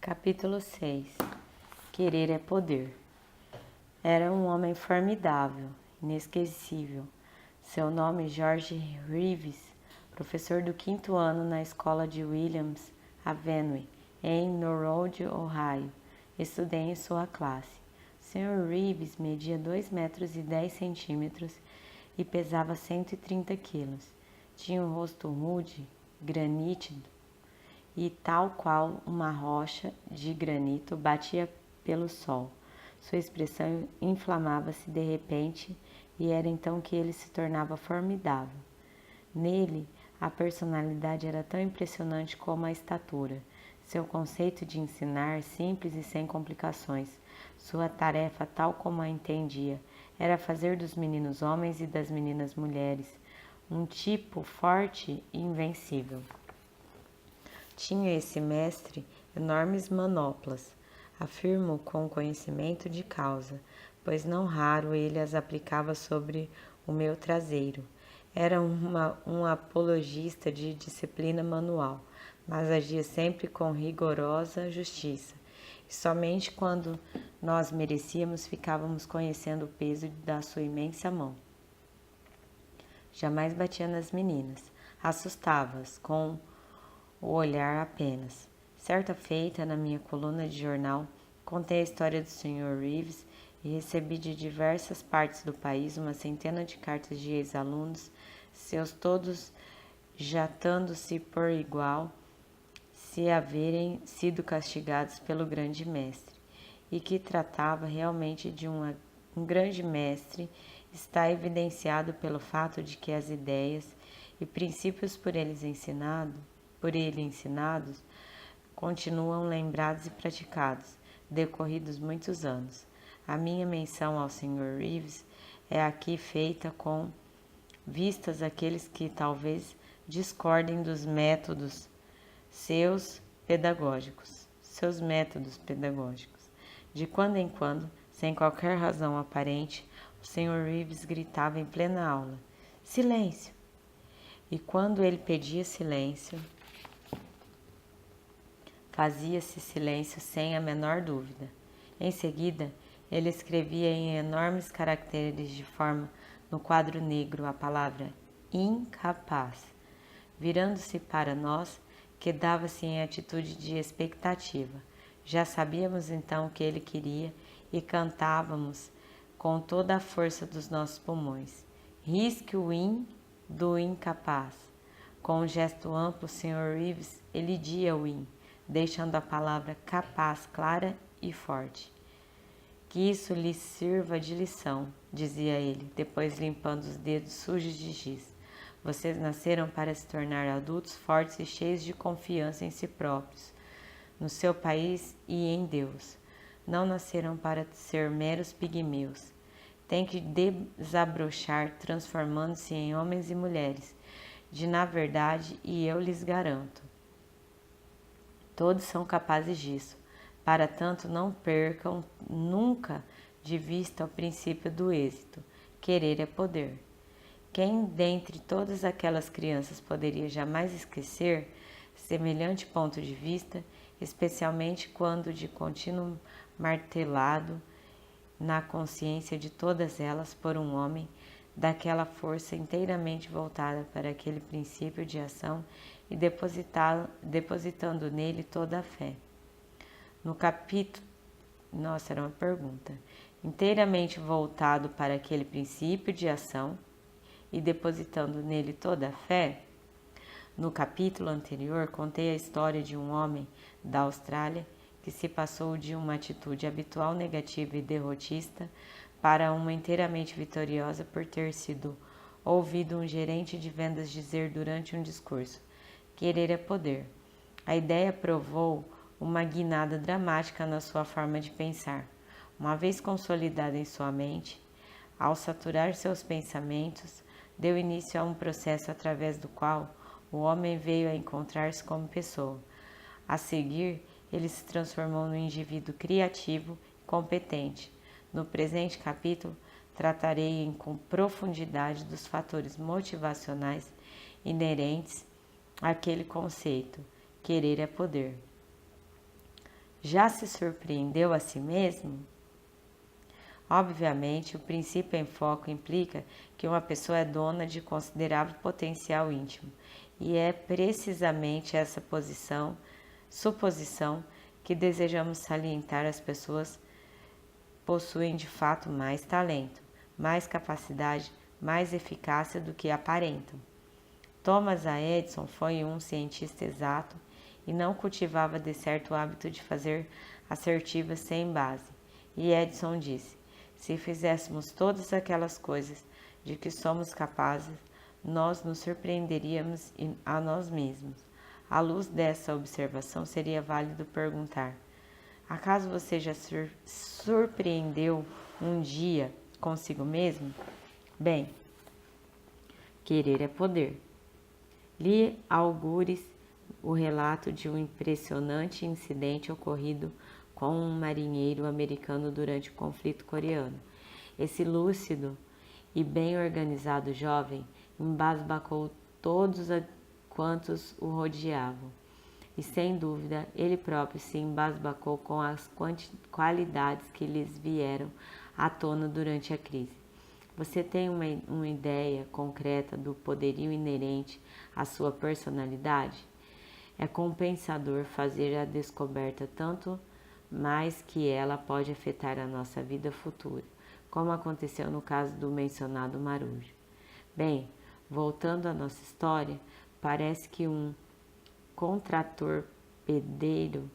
Capítulo 6. Querer é poder. Era um homem formidável, inesquecível. Seu nome George Reeves, professor do 5º ano na escola de Williams Avenue, em Norwood, Ohio. Estudei em sua classe. O Sr. Reeves media 2 metros e 10 centímetros e pesava 130 quilos. Tinha um rosto rude, granítico, e tal qual uma rocha de granito batia pelo sol. Sua expressão inflamava-se de repente e era então que ele se tornava formidável. Nele, a personalidade era tão impressionante como a estatura. Seu conceito de ensinar, simples e sem complicações. Sua tarefa, tal como a entendia, era fazer dos meninos homens e das meninas mulheres um tipo forte e invencível. Tinha esse mestre enormes manoplas, afirmo com conhecimento de causa, pois não raro ele as aplicava sobre o meu traseiro. Era um apologista de disciplina manual, mas agia sempre com rigorosa justiça. E somente quando nós merecíamos ficávamos conhecendo o peso da sua imensa mão. Jamais batia nas meninas, assustava-as com o olhar apenas. Certa feita, na minha coluna de jornal, contei a história do Sr. Reeves e recebi de diversas partes do país uma centena de cartas de ex-alunos, seus todos jactando-se por igual se haverem sido castigados pelo grande mestre, e que tratava realmente de um grande mestre está evidenciado pelo fato de que as ideias e princípios por ele ensinados, continuam lembrados e praticados, decorridos muitos anos. A minha menção ao Sr. Reeves é aqui feita com vistas àqueles que talvez discordem dos métodos seus métodos pedagógicos. De quando em quando, sem qualquer razão aparente, o Sr. Reeves gritava em plena aula: "Silêncio!" E quando ele pedia silêncio, fazia-se silêncio sem a menor dúvida. Em seguida, ele escrevia em enormes caracteres de forma no quadro negro a palavra incapaz. Virando-se para nós, quedava-se em atitude de expectativa. Já sabíamos então o que ele queria e cantávamos com toda a força dos nossos pulmões. Risque o in do incapaz. Com um gesto amplo, o Sr. Reeves elidia o in, deixando a palavra capaz clara e forte. Que isso lhes sirva de lição, dizia ele, depois limpando os dedos sujos de giz. Vocês nasceram para se tornar adultos fortes e cheios de confiança em si próprios, no seu país e em Deus. Não nasceram para ser meros pigmeus. Têm que desabrochar, transformando-se em homens e mulheres, na verdade, e eu lhes garanto. Todos são capazes disso. Para tanto, não percam nunca de vista o princípio do êxito. Querer é poder. Quem dentre todas aquelas crianças poderia jamais esquecer semelhante ponto de vista, especialmente quando de contínuo martelado na consciência de todas elas por um homem daquela força inteiramente voltada para aquele princípio de ação e depositando nele toda a fé. No capítulo... Nossa, era uma pergunta. Inteiramente voltado para aquele princípio de ação e depositando nele toda a fé. No capítulo anterior, contei a história de um homem da Austrália que se passou de uma atitude habitual negativa e derrotista para uma inteiramente vitoriosa por ter sido ouvido um gerente de vendas dizer durante um discurso: "Querer é poder." A ideia provou uma guinada dramática na sua forma de pensar. Uma vez consolidada em sua mente, ao saturar seus pensamentos, deu início a um processo através do qual o homem veio a encontrar-se como pessoa. A seguir, ele se transformou num indivíduo criativo e competente. No presente capítulo, tratarei com profundidade dos fatores motivacionais inerentes àquele conceito. Querer é poder. Já se surpreendeu a si mesmo? Obviamente, o princípio em foco implica que uma pessoa é dona de considerável potencial íntimo, e é precisamente essa suposição que desejamos salientar. As pessoas possuem de fato mais talento, mais capacidade, mais eficácia do que aparentam. Thomas A. Edison foi um cientista exato e não cultivava de certo o hábito de fazer assertivas sem base. E Edison disse: se fizéssemos todas aquelas coisas de que somos capazes, nós nos surpreenderíamos a nós mesmos. À luz dessa observação, seria válido perguntar: acaso você já surpreendeu um dia consigo mesmo? Bem, querer é poder. Li algures o relato de um impressionante incidente ocorrido com um marinheiro americano durante o conflito coreano. Esse lúcido e bem organizado jovem embasbacou todos quantos o rodeavam. E sem dúvida ele próprio se embasbacou com as qualidades que lhes vieram à tona durante a crise. Você tem uma ideia concreta do poderio inerente à sua personalidade? É compensador fazer a descoberta tanto mais que ela pode afetar a nossa vida futura, como aconteceu no caso do mencionado Marujo. Bem, voltando à nossa história, parece que um contratorpedeiro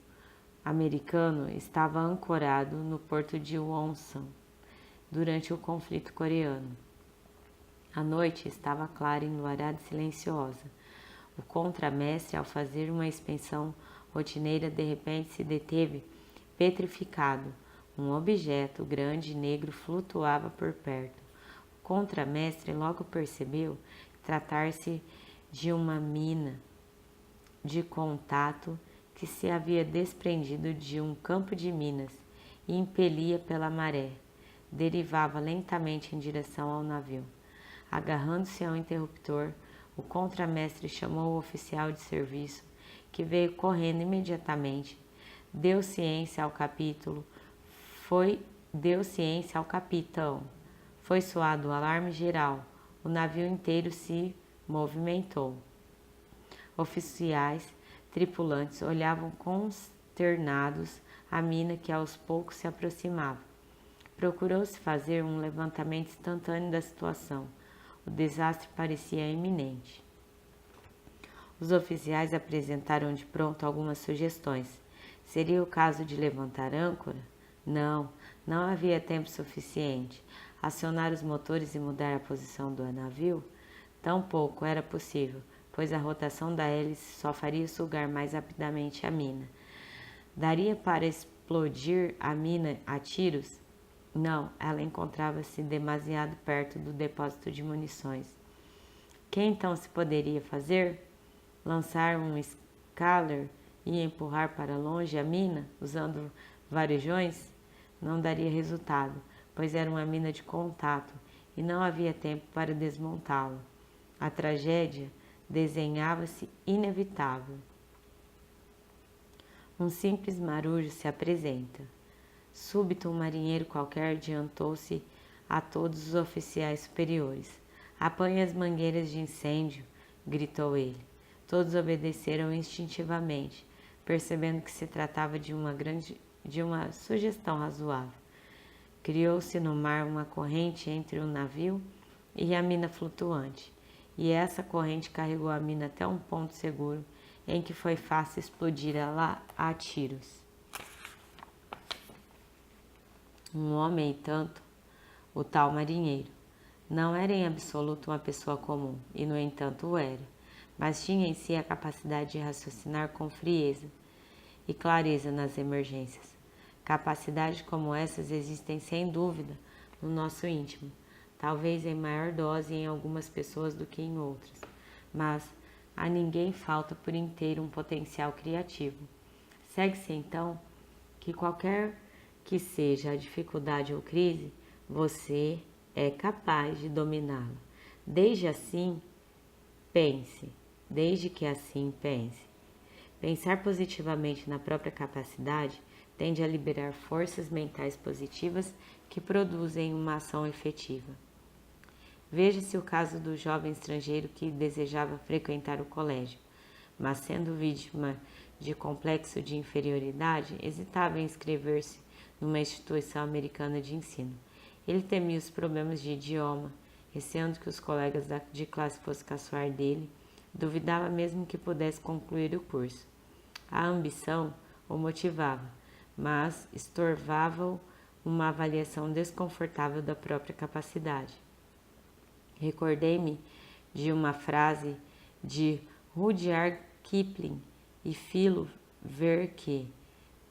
americano estava ancorado no porto de Wonsan durante o conflito coreano. A noite estava clara, enluarada e silenciosa. O contramestre, ao fazer uma inspeção rotineira, de repente se deteve petrificado. Um objeto grande e negro flutuava por perto. O contramestre logo percebeu tratar-se de uma mina de contato que se havia desprendido de um campo de minas e impelia pela maré. Derivava lentamente em direção ao navio. Agarrando-se ao interruptor, o contramestre chamou o oficial de serviço, que veio correndo imediatamente. Deu ciência ao capitão. Foi soado o alarme geral. O navio inteiro se movimentou. Oficiais, tripulantes olhavam consternados a mina que aos poucos se aproximava. Procurou-se fazer um levantamento instantâneo da situação. O desastre parecia iminente. Os oficiais apresentaram de pronto algumas sugestões. Seria o caso de levantar âncora? Não havia tempo suficiente. Acionar os motores e mudar a posição do navio? Tampouco era possível, pois a rotação da hélice só faria sugar mais rapidamente a mina. Daria para explodir a mina a tiros? Não, ela encontrava-se demasiado perto do depósito de munições. Que então se poderia fazer? Lançar um scaler e empurrar para longe a mina, usando varejões? Não daria resultado, pois era uma mina de contato e não havia tempo para desmontá-la. A tragédia desenhava-se inevitável. Um simples marujo se apresenta. Súbito, um marinheiro qualquer adiantou-se a todos os oficiais superiores. Apanhe as mangueiras de incêndio, gritou ele. Todos obedeceram instintivamente, percebendo que se tratava de uma sugestão razoável. Criou-se no mar uma corrente entre o navio e a mina flutuante, e essa corrente carregou a mina até um ponto seguro em que foi fácil explodir ela a tiros. Um homem, e tanto, o tal marinheiro. Não era em absoluto uma pessoa comum, e no entanto o era, mas tinha em si a capacidade de raciocinar com frieza e clareza nas emergências. Capacidades como essas existem sem dúvida no nosso íntimo, talvez em maior dose em algumas pessoas do que em outras, mas a ninguém falta por inteiro um potencial criativo. Segue-se então que qualquer que seja a dificuldade ou crise, você é capaz de dominá-la. Desde que assim pense. Pensar positivamente na própria capacidade tende a liberar forças mentais positivas que produzem uma ação efetiva. Veja-se o caso do jovem estrangeiro que desejava frequentar o colégio, mas sendo vítima de complexo de inferioridade, hesitava em inscrever-se numa instituição americana de ensino. Ele temia os problemas de idioma, receando que os colegas de classe fossem caçoar dele, duvidava mesmo que pudesse concluir o curso. A ambição o motivava, mas estorvava-o uma avaliação desconfortável da própria capacidade. Recordei-me de uma frase de Rudyard Kipling e Philo ver que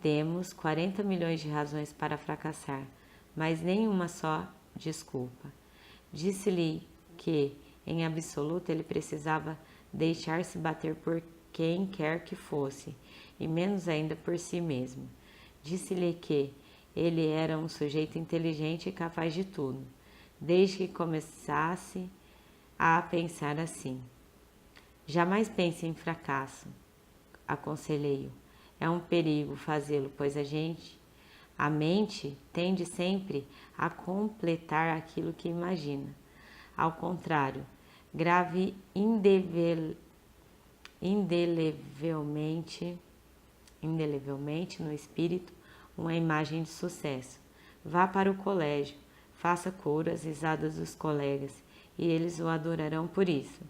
temos 40 milhões de razões para fracassar, mas nenhuma só desculpa. Disse-lhe que, em absoluto, ele precisava deixar-se bater por quem quer que fosse, e menos ainda por si mesmo. Disse-lhe que ele era um sujeito inteligente e capaz de tudo, desde que começasse a pensar assim. Jamais pense em fracasso, aconselhei-o. É um perigo fazê-lo, pois a mente tende sempre a completar aquilo que imagina. Ao contrário, grave indelevelmente no espírito uma imagem de sucesso. Vá para o colégio, faça coro às risadas dos colegas e eles o adorarão por isso.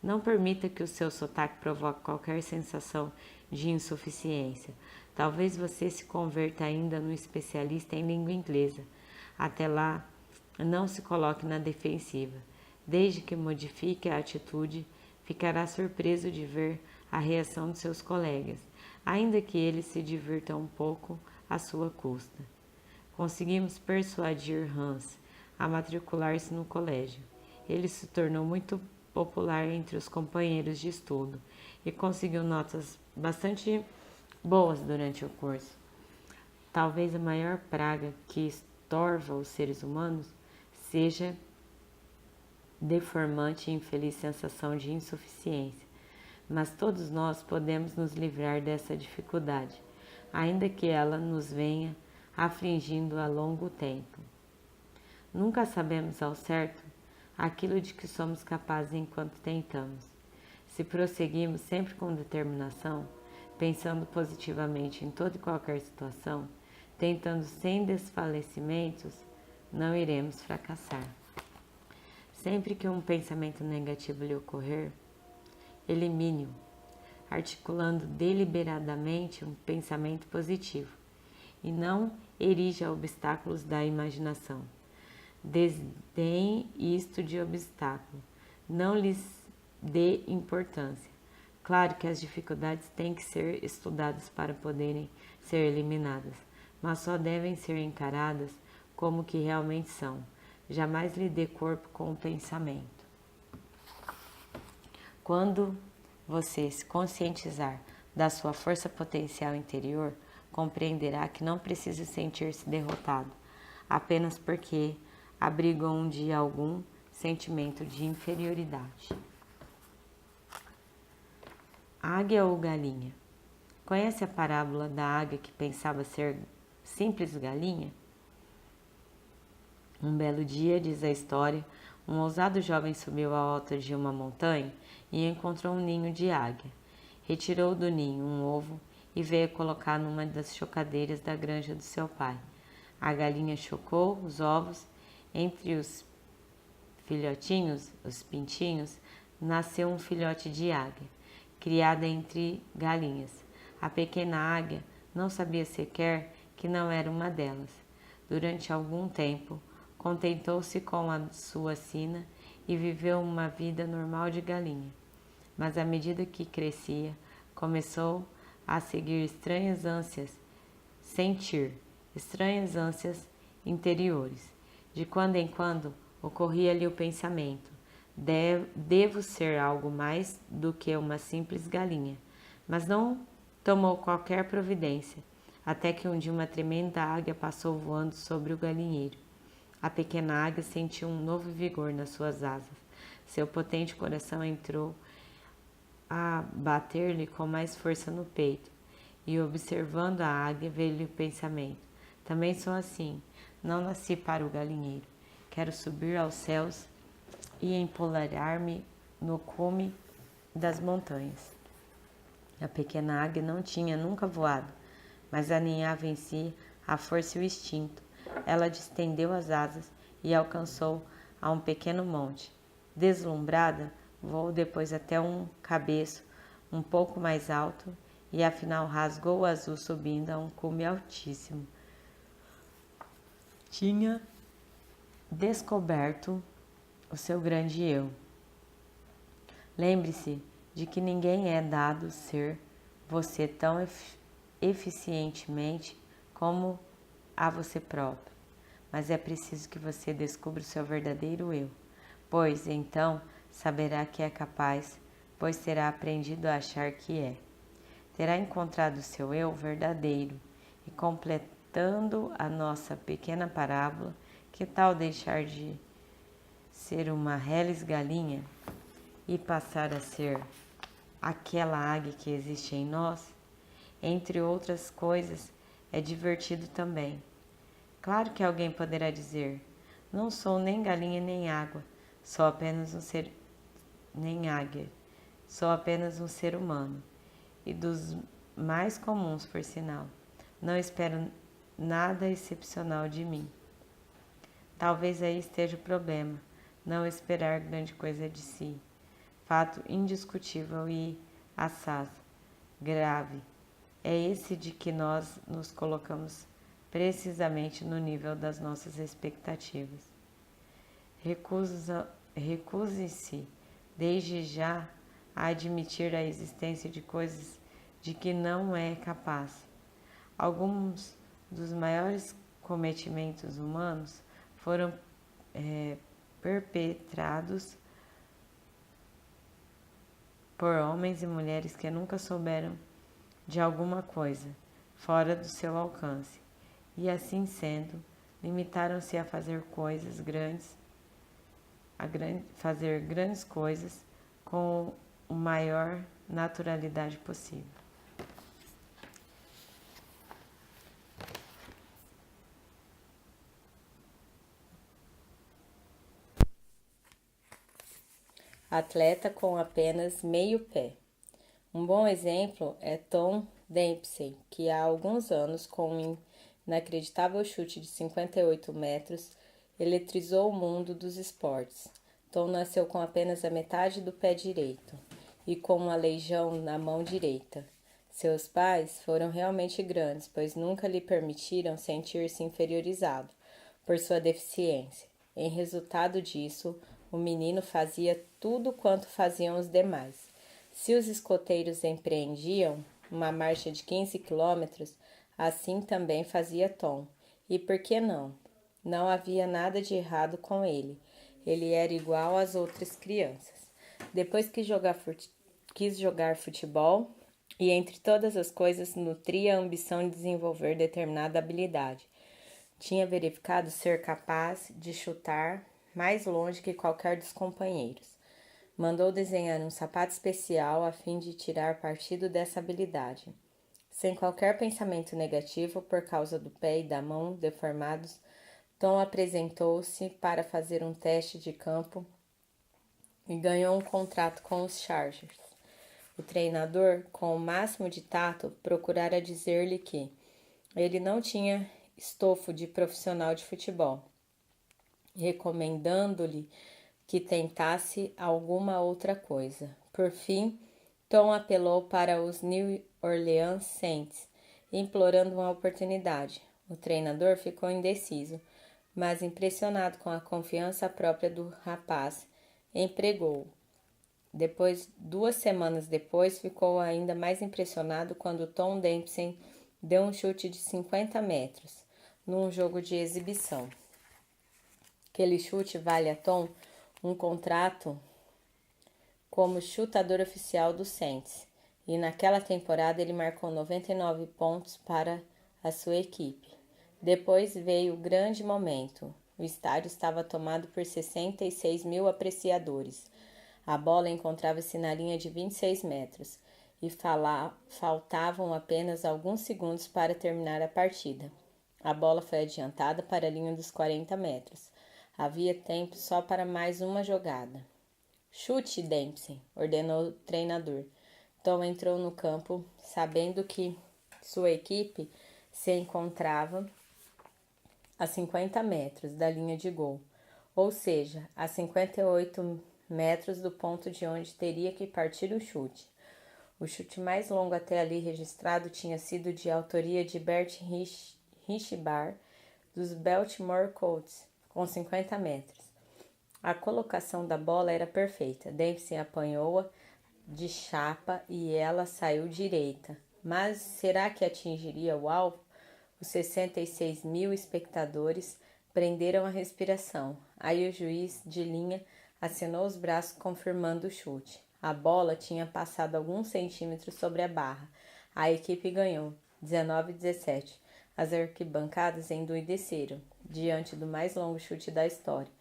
Não permita que o seu sotaque provoque qualquer sensação de insuficiência. Talvez você se converta ainda num especialista em língua inglesa. Até lá, não se coloque na defensiva. Desde que modifique a atitude, ficará surpreso de ver a reação de seus colegas, ainda que eles se divirtam um pouco à sua custa. Conseguimos persuadir Hans a matricular-se no colégio. Ele se tornou muito popular entre os companheiros de estudo e conseguiu notas bastante boas durante o curso. Talvez a maior praga que estorva os seres humanos seja deformante e infeliz sensação de insuficiência, mas todos nós podemos nos livrar dessa dificuldade, ainda que ela nos venha afligindo a longo tempo. Nunca sabemos ao certo aquilo de que somos capazes enquanto tentamos. Se prosseguimos sempre com determinação, pensando positivamente em toda e qualquer situação, tentando sem desfalecimentos, não iremos fracassar. Sempre que um pensamento negativo lhe ocorrer, elimine-o, articulando deliberadamente um pensamento positivo, e não erija obstáculos da imaginação. Desdenhe isto de obstáculo, não lhes dê importância. Claro que as dificuldades têm que ser estudadas para poderem ser eliminadas, mas só devem ser encaradas como que realmente são. Jamais lhe dê corpo com o pensamento. Quando você se conscientizar da sua força potencial interior, compreenderá que não precisa sentir-se derrotado, apenas porque abrigou um dia algum sentimento de inferioridade. Águia ou galinha? Conhece a parábola da águia que pensava ser simples galinha? Um belo dia, diz a história, um ousado jovem subiu ao alto de uma montanha e encontrou um ninho de águia. Retirou do ninho um ovo e veio colocar numa das chocadeiras da granja do seu pai. A galinha chocou os ovos. Entre os filhotinhos, os pintinhos, nasceu um filhote de águia, criada entre galinhas. A pequena águia não sabia sequer que não era uma delas. Durante algum tempo, contentou-se com a sua sina e viveu uma vida normal de galinha. Mas à medida que crescia, começou a sentir estranhas ânsias interiores. De quando em quando ocorria-lhe o pensamento: devo ser algo mais do que uma simples galinha, mas não tomou qualquer providência, até que um dia uma tremenda águia passou voando sobre o galinheiro. A pequena águia sentiu um novo vigor nas suas asas. Seu potente coração entrou a bater-lhe com mais força no peito, e observando a águia, veio-lhe o pensamento: também sou assim, não nasci para o galinheiro. Quero subir aos céus e empolerar-me no cume das montanhas. A pequena águia não tinha nunca voado, mas aninhava em si a força e o instinto. Ela distendeu as asas e alcançou a um pequeno monte. Deslumbrada, voou depois até um cabeço um pouco mais alto e afinal rasgou o azul subindo a um cume altíssimo. Tinha descoberto o seu grande eu. Lembre-se de que ninguém é dado ser você tão eficientemente como a você próprio, mas é preciso que você descubra o seu verdadeiro eu, pois então saberá que é capaz, pois terá aprendido a achar que é. Terá encontrado o seu eu verdadeiro e, completando a nossa pequena parábola, que tal deixar de ser uma reles galinha e passar a ser aquela águia que existe em nós? Entre outras coisas, é divertido também. Claro que alguém poderá dizer: não sou nem galinha nem água, sou apenas um ser, nem águia, sou apenas um ser humano, e dos mais comuns, por sinal. Não espero nada excepcional de mim. Talvez aí esteja o problema, não esperar grande coisa de si. Fato indiscutível e assaz grave é esse de que nós nos colocamos precisamente no nível das nossas expectativas. Recuse-se desde já a admitir a existência de coisas de que não é capaz. Alguns dos maiores cometimentos humanos foram perpetrados por homens e mulheres que nunca souberam de alguma coisa fora do seu alcance, e assim sendo, limitaram-se a fazer fazer grandes coisas com a maior naturalidade possível. Atleta com apenas meio pé. Um bom exemplo é Tom Dempsey, que há alguns anos, com um inacreditável chute de 58 metros, eletrizou o mundo dos esportes. Tom nasceu com apenas a metade do pé direito e com uma legião na mão direita. Seus pais foram realmente grandes, pois nunca lhe permitiram sentir-se inferiorizado por sua deficiência. Em resultado disso, o menino fazia tudo quanto faziam os demais. Se os escoteiros empreendiam uma marcha de 15 quilômetros, assim também fazia Tom. E por que não? Não havia nada de errado com ele. Ele era igual às outras crianças. Depois quis jogar futebol e, entre todas as coisas, nutria a ambição de desenvolver determinada habilidade. Tinha verificado ser capaz de chutar mais longe que qualquer dos companheiros. Mandou desenhar um sapato especial a fim de tirar partido dessa habilidade. Sem qualquer pensamento negativo por causa do pé e da mão deformados, Tom apresentou-se para fazer um teste de campo e ganhou um contrato com os Chargers. O treinador, com o máximo de tato, procurara dizer-lhe que ele não tinha estofo de profissional de futebol, recomendando-lhe que tentasse alguma outra coisa. Por fim, Tom apelou para os New Orleans Saints, implorando uma oportunidade. O treinador ficou indeciso, mas impressionado com a confiança própria do rapaz, empregou-o. 2 semanas depois, ficou ainda mais impressionado quando Tom Dempsey deu um chute de 50 metros, num jogo de exibição. Aquele chute vale a Tom um contrato como chutador oficial do Saints, e naquela temporada ele marcou 99 pontos para a sua equipe. Depois veio o grande momento. O estádio estava tomado por 66 mil apreciadores. A bola encontrava-se na linha de 26 metros e faltavam apenas alguns segundos para terminar a partida. A bola foi adiantada para a linha dos 40 metros. Havia tempo só para mais uma jogada. Chute, Dempsey, ordenou o treinador. Tom entrou no campo, sabendo que sua equipe se encontrava a 50 metros da linha de gol, ou seja, a 58 metros do ponto de onde teria que partir o chute. O chute mais longo até ali registrado tinha sido de autoria de Bert Richbar, dos Baltimore Colts, com 50 metros. A colocação da bola era perfeita. Dempsey apanhou-a de chapa e ela saiu direita. Mas será que atingiria o alvo? Os 66 mil espectadores prenderam a respiração. Aí o juiz de linha acenou os braços confirmando o chute. A bola tinha passado alguns centímetros sobre a barra. A equipe ganhou, 19-17. As arquibancadas endoideceram diante do mais longo chute da história.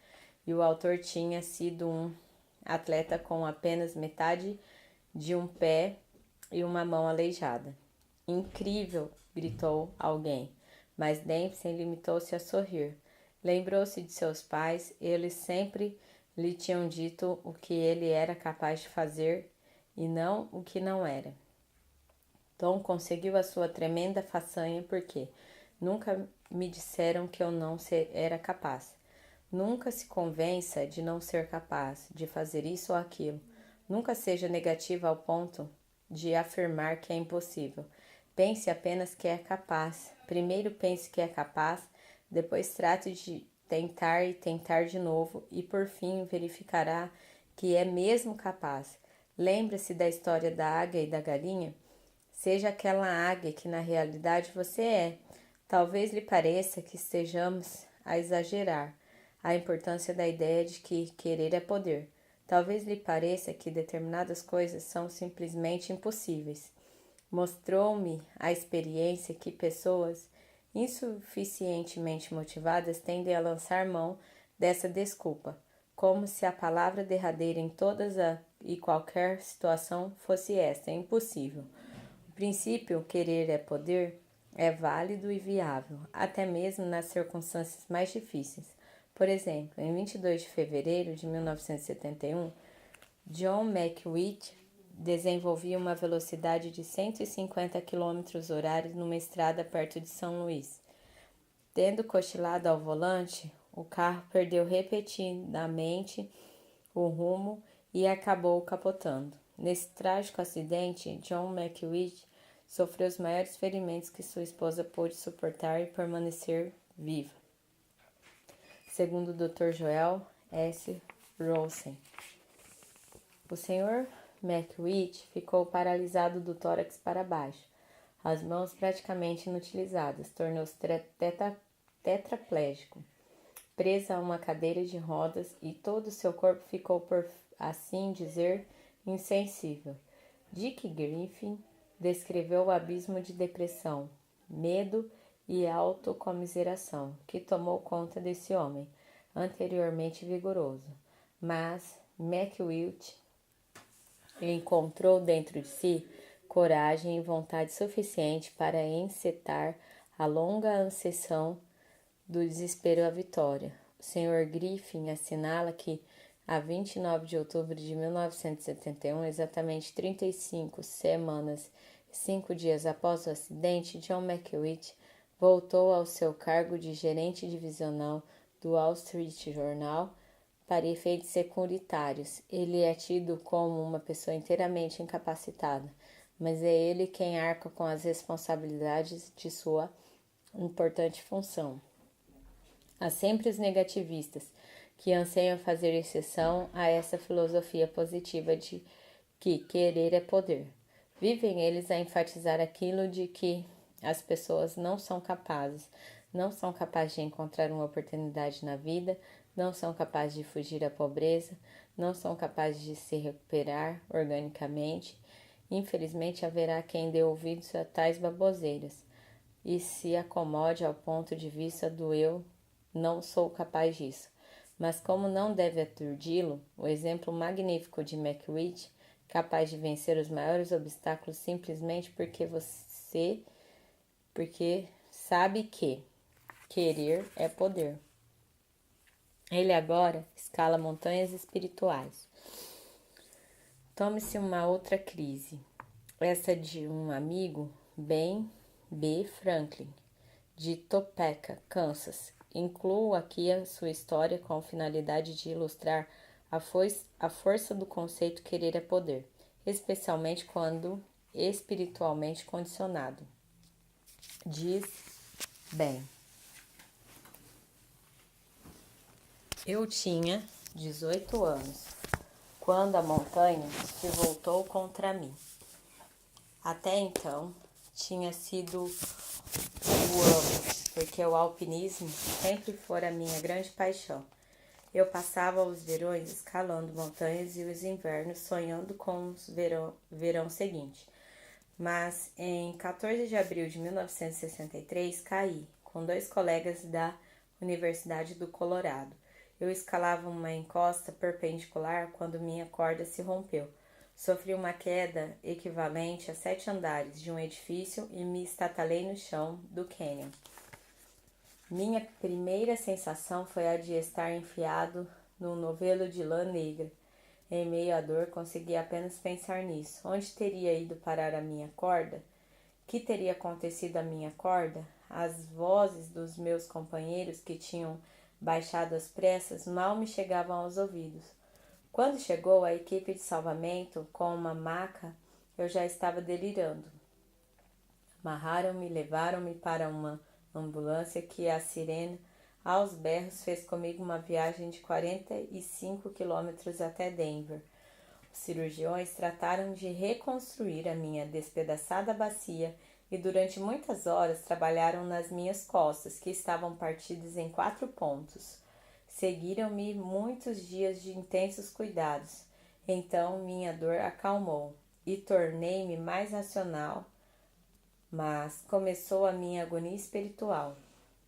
E o autor tinha sido um atleta com apenas metade de um pé e uma mão aleijada. Incrível! Gritou alguém, mas Dempsey limitou-se a sorrir. Lembrou-se de seus pais, eles sempre lhe tinham dito o que ele era capaz de fazer e não o que não era. Tom conseguiu a sua tremenda façanha porque nunca me disseram que eu não era capaz. Nunca se convença de não ser capaz de fazer isso ou aquilo. Nunca seja negativa ao ponto de afirmar que é impossível. Pense apenas que é capaz. Primeiro pense que é capaz, depois trate de tentar e tentar de novo e por fim verificará que é mesmo capaz. Lembre-se da história da águia e da galinha? Seja aquela águia que na realidade você é. Talvez lhe pareça que estejamos a exagerar a importância da ideia de que querer é poder. Talvez lhe pareça que determinadas coisas são simplesmente impossíveis. Mostrou-me a experiência que pessoas insuficientemente motivadas tendem a lançar mão dessa desculpa, como se a palavra derradeira em todas e qualquer situação fosse esta: é impossível. O princípio querer é poder é válido e viável, até mesmo nas circunstâncias mais difíceis. Por exemplo, em 22 de fevereiro de 1971, John McWheat desenvolvia uma velocidade de 150 km/h numa estrada perto de São Luís. Tendo cochilado ao volante, o carro perdeu repetidamente o rumo e acabou capotando. Nesse trágico acidente, John McWheat sofreu os maiores ferimentos que sua esposa pôde suportar e permanecer viva, segundo o Dr. Joel S. Rosen. O Sr. McWheat ficou paralisado do tórax para baixo, as mãos praticamente inutilizadas, tornou-se tetraplégico, preso a uma cadeira de rodas e todo o seu corpo ficou, por assim dizer, insensível. Dick Griffin descreveu o abismo de depressão, medo e autocomiseração que tomou conta desse homem, anteriormente vigoroso. Mas McWheat encontrou dentro de si coragem e vontade suficiente para encetar a longa ascensão do desespero à vitória. O Sr. Griffin assinala que, a 29 de outubro de 1971, exatamente 35 semanas e 5 dias após o acidente, John McWheat voltou ao seu cargo de gerente divisional do Wall Street Journal para efeitos securitários. Ele é tido como uma pessoa inteiramente incapacitada, mas é ele quem arca com as responsabilidades de sua importante função. Há sempre os negativistas, que anseiam fazer exceção a essa filosofia positiva de que querer é poder. Vivem eles a enfatizar aquilo de que as pessoas não são capazes de encontrar uma oportunidade na vida, não são capazes de fugir à pobreza, não são capazes de se recuperar organicamente. Infelizmente, haverá quem dê ouvidos a tais baboseiras e se acomode ao ponto de vista do eu não sou capaz disso. Mas como não deve aturdi-lo, o exemplo magnífico de McWhich, capaz de vencer os maiores obstáculos simplesmente porque sabe que querer é poder. Ele agora escala montanhas espirituais. Tome-se uma outra crise, essa de um amigo, Ben B. Franklin, de Topeka, Kansas. Incluo aqui a sua história com a finalidade de ilustrar a força do conceito querer é poder, especialmente quando espiritualmente condicionado. Diz Ben: eu tinha 18 anos quando a montanha se voltou contra mim. Até então, tinha sido o amo, porque o alpinismo sempre fora a minha grande paixão. Eu passava os verões escalando montanhas e os invernos sonhando com o verão seguinte. Mas em 14 de abril de 1963 caí com 2 colegas da Universidade do Colorado. Eu escalava uma encosta perpendicular quando minha corda se rompeu. Sofri uma queda equivalente a 7 andares de um edifício e me estatalei no chão do cânion. Minha primeira sensação foi a de estar enfiado num novelo de lã negra. Em meio à dor, consegui apenas pensar nisso. Onde teria ido parar a minha corda? Que teria acontecido à minha corda? As vozes dos meus companheiros que tinham baixado às pressas mal me chegavam aos ouvidos. Quando chegou a equipe de salvamento com uma maca, eu já estava delirando. Amarraram-me e levaram-me para uma ambulância que a sirene, aos berros, fez comigo uma viagem de 45 quilômetros até Denver. Os cirurgiões trataram de reconstruir a minha despedaçada bacia e durante muitas horas trabalharam nas minhas costas, que estavam partidas em 4 pontos. Seguiram-me muitos dias de intensos cuidados. Então minha dor acalmou e tornei-me mais racional, mas começou a minha agonia espiritual.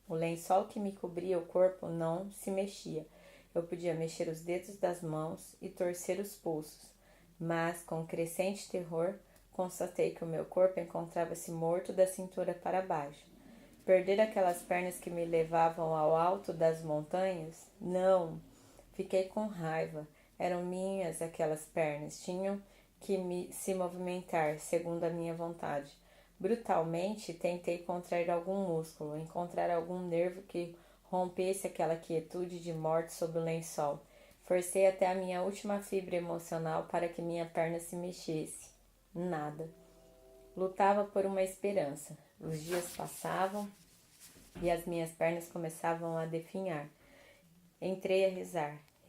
O lençol que me cobria o corpo não se mexia. Eu podia mexer os dedos das mãos e torcer os pulsos, mas com crescente terror constatei que o meu corpo encontrava-se morto da cintura para baixo. Perder aquelas pernas que me levavam ao alto das montanhas? Não! Fiquei com raiva. Eram minhas aquelas pernas. Tinham que se movimentar segundo a minha vontade. Brutalmente tentei contrair algum músculo, encontrar algum nervo que rompesse aquela quietude de morte sob o lençol. Forcei até a minha última fibra emocional para que minha perna se mexesse. Nada. Lutava por uma esperança. Os dias passavam e as minhas pernas começavam a definhar. Entrei a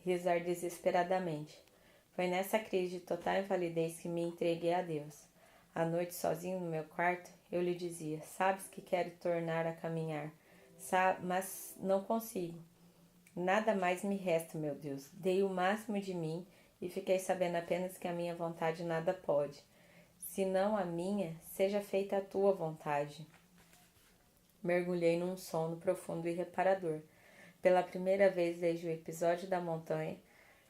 rezar desesperadamente. Foi nessa crise de total invalidez que me entreguei a Deus. À noite, sozinho no meu quarto, eu lhe dizia: sabes que quero tornar a caminhar, mas não consigo. Nada mais me resta, meu Deus. Dei o máximo de mim e fiquei sabendo apenas que a minha vontade nada pode. Se não a minha, seja feita a tua vontade. Mergulhei num sono profundo e reparador. Pela primeira vez desde o episódio da montanha,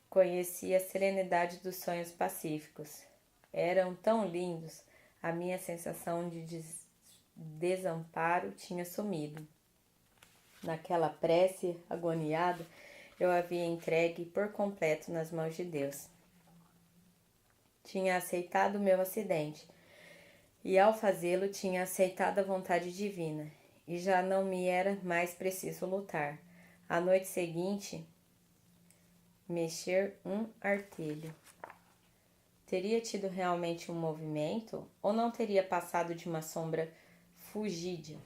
conheci a serenidade dos sonhos pacíficos. Eram tão lindos, a minha sensação de desamparo tinha sumido. Naquela prece agoniada, eu havia entregue por completo nas mãos de Deus. Tinha aceitado o meu acidente e, ao fazê-lo, tinha aceitado a vontade divina e já não me era mais preciso lutar. À noite seguinte, mexer um artelho. Teria tido realmente um movimento ou não teria passado de uma sombra fugídia?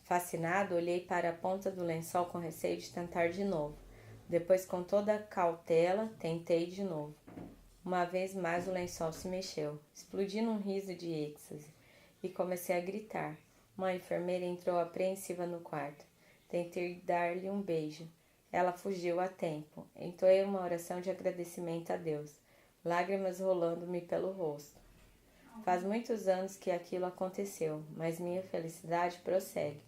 Fascinado, olhei para a ponta do lençol com receio de tentar de novo. Depois, com toda a cautela, tentei de novo. Uma vez mais o lençol se mexeu. Explodi num riso de êxtase e comecei a gritar. Uma enfermeira entrou apreensiva no quarto. Tentei dar-lhe um beijo. Ela fugiu a tempo. Entoei uma oração de agradecimento a Deus, lágrimas rolando-me pelo rosto. Faz muitos anos que aquilo aconteceu, mas minha felicidade prossegue.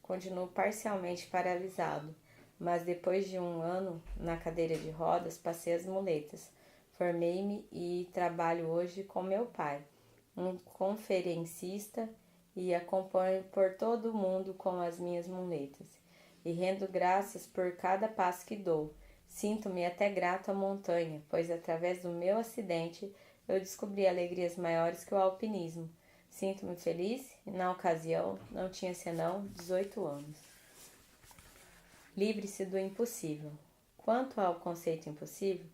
Continuo parcialmente paralisado. mas depois de um ano na cadeira de rodas, passei as muletas. Formei-me e trabalho hoje com meu pai, um conferencista, e acompanho por todo o mundo com as minhas muletas. E rendo graças por cada passo que dou. Sinto-me até grato à montanha, pois através do meu acidente eu descobri alegrias maiores que o alpinismo. Sinto-me feliz e, na ocasião, não tinha senão 18 anos. Livre-se do impossível. Quanto ao conceito impossível,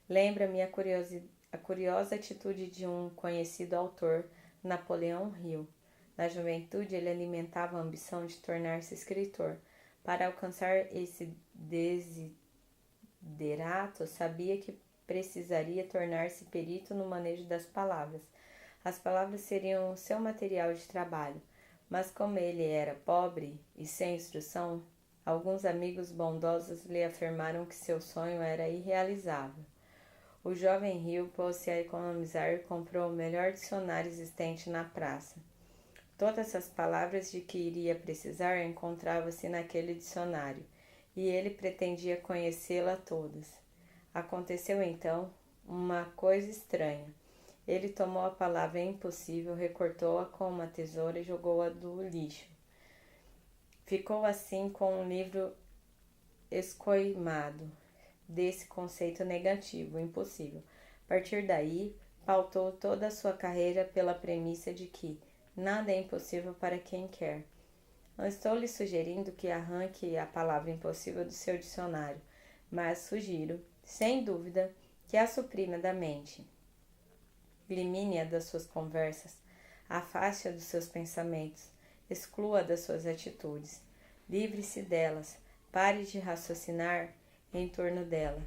lembra-me a curiosa atitude de um conhecido autor, Napoleão Hill. Na juventude, ele alimentava a ambição de tornar-se escritor. Para alcançar esse desiderato, sabia que precisaria tornar-se perito no manejo das palavras. As palavras seriam o seu material de trabalho, mas como ele era pobre e sem instrução, alguns amigos bondosos lhe afirmaram que seu sonho era irrealizável. O jovem Hill pôs-se a economizar e comprou o melhor dicionário existente na praça. Todas as palavras de que iria precisar encontravam-se naquele dicionário, e ele pretendia conhecê-las todas. Aconteceu então uma coisa estranha. Ele tomou a palavra impossível, recortou-a com uma tesoura e jogou-a do lixo. Ficou assim com um livro escoimado desse conceito negativo, impossível. A partir daí, pautou toda a sua carreira pela premissa de que nada é impossível para quem quer. Não estou lhe sugerindo que arranque a palavra impossível do seu dicionário, mas sugiro, sem dúvida, que a suprima da mente. Elimine-a das suas conversas, afaste-a dos seus pensamentos, exclua-a das suas atitudes. Livre-se delas, pare de raciocinar em torno dela.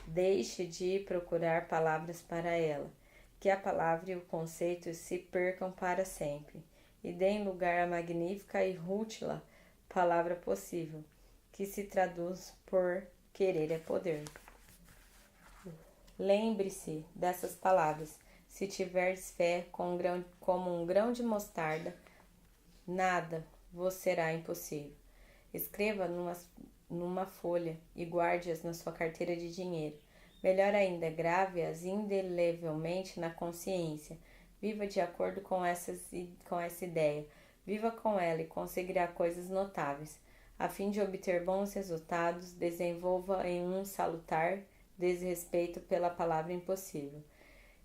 Deixe de procurar palavras para ela. Que a palavra e o conceito se percam para sempre, e deem lugar à magnífica e rútila palavra possível, que se traduz por querer é poder. Lembre-se dessas palavras. Se tiveres fé como um grão de mostarda, nada vos será impossível. Escreva numa folha e guarde-as na sua carteira de dinheiro. Melhor ainda, grave-as indelevelmente na consciência. Viva de acordo com essa ideia. Viva com ela e conseguirá coisas notáveis. A fim de obter bons resultados, desenvolva em um salutar desrespeito pela palavra impossível.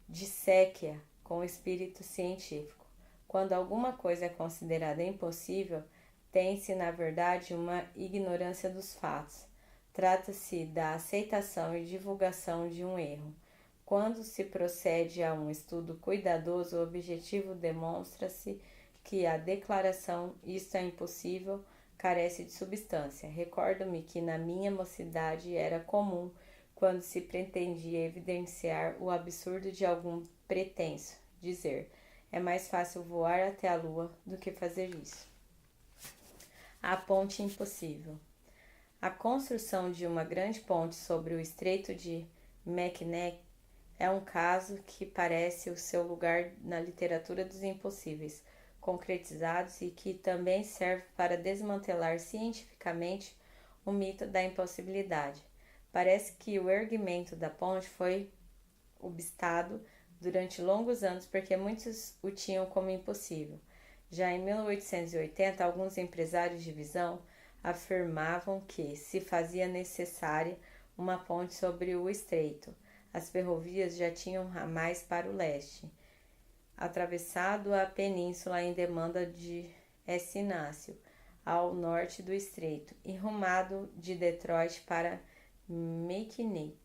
Disseque-a com espírito científico. Quando alguma coisa é considerada impossível, tem-se, na verdade, uma ignorância dos fatos. Trata-se da aceitação e divulgação de um erro. Quando se procede a um estudo cuidadoso, o objetivo demonstra-se que a declaração "isto é impossível" carece de substância. Recordo-me que na minha mocidade era comum, quando se pretendia evidenciar o absurdo de algum pretenso, dizer: é mais fácil voar até a lua do que fazer isso. A ponte impossível. A construção de uma grande ponte sobre o Estreito de Mackinac é um caso que parece o seu lugar na literatura dos impossíveis concretizados e que também serve para desmantelar cientificamente o mito da impossibilidade. Parece que o erguimento da ponte foi obstado durante longos anos porque muitos o tinham como impossível. Já em 1880, alguns empresários de visão afirmavam que se fazia necessária uma ponte sobre o estreito. As ferrovias já tinham ramais para o leste, atravessado a península em demanda de Essinácio, ao norte do estreito, e rumado de Detroit para Mackinac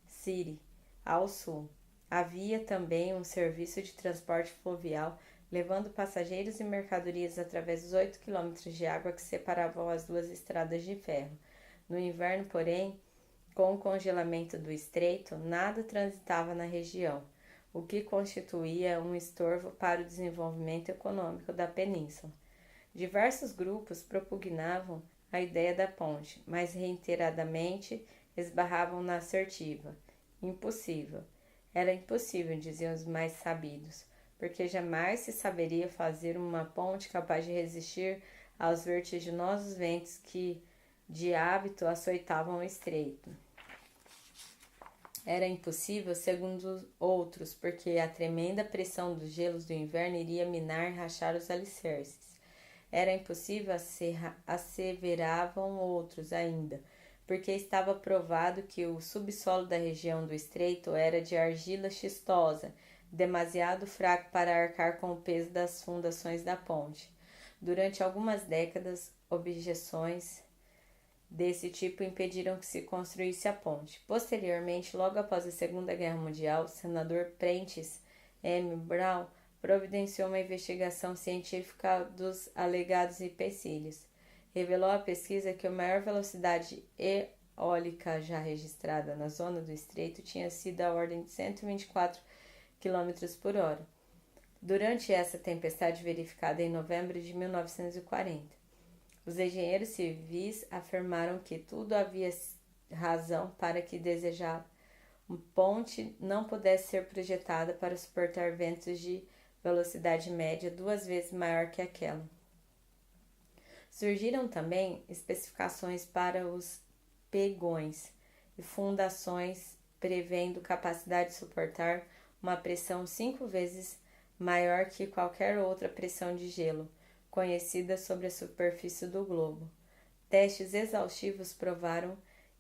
City, ao sul. Havia também um serviço de transporte fluvial levando passageiros e mercadorias através dos 8 quilômetros de água que separavam as duas estradas de ferro. No inverno, porém, com o congelamento do estreito, nada transitava na região, o que constituía um estorvo para o desenvolvimento econômico da península. Diversos grupos propugnavam a ideia da ponte, mas reiteradamente esbarravam na assertiva. Impossível. Era impossível, diziam os mais sabidos, porque jamais se saberia fazer uma ponte capaz de resistir aos vertiginosos ventos que de hábito, açoitavam o estreito. Era impossível, segundo outros, porque a tremenda pressão dos gelos do inverno iria minar e rachar os alicerces. Era impossível, asseveravam outros ainda, porque estava provado que o subsolo da região do estreito era de argila xistosa, demasiado fraco para arcar com o peso das fundações da ponte. Durante algumas décadas, objeções desse tipo impediram que se construísse a ponte. Posteriormente, logo após a Segunda Guerra Mundial, o senador Prentice M. Brown providenciou uma investigação científica dos alegados empecilhos. Revelou a pesquisa que a maior velocidade eólica já registrada na zona do estreito tinha sido a ordem de 124 km por hora, durante essa tempestade verificada em novembro de 1940. Os engenheiros civis afirmaram que tudo havia razão para que desejada ponte não pudesse ser projetada para suportar ventos de velocidade média 2 vezes maior que aquela. Surgiram também especificações para os pegões e fundações prevendo capacidade de suportar uma pressão 5 vezes maior que qualquer outra pressão de gelo conhecida sobre a superfície do globo. Testes exaustivos provaram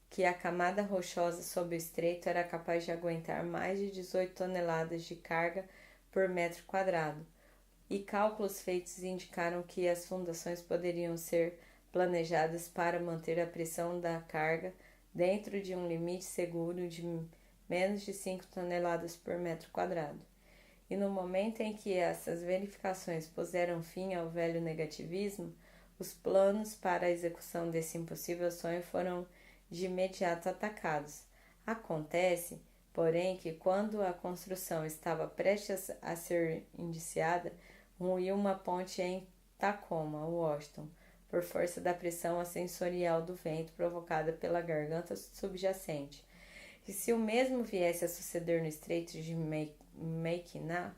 que a camada rochosa sob o estreito era capaz de aguentar mais de 18 toneladas de carga por metro quadrado, e cálculos feitos indicaram que as fundações poderiam ser planejadas para manter a pressão da carga dentro de um limite seguro de menos de 5 toneladas por metro quadrado. E no momento em que essas verificações puseram fim ao velho negativismo, os planos para a execução desse impossível sonho foram de imediato atacados. Acontece, porém, que quando a construção estava prestes a ser iniciada, ruiu uma ponte em Tacoma, Washington, por força da pressão ascensorial do vento provocada pela garganta subjacente. E se o mesmo viesse a suceder no Estreito de Mackinac,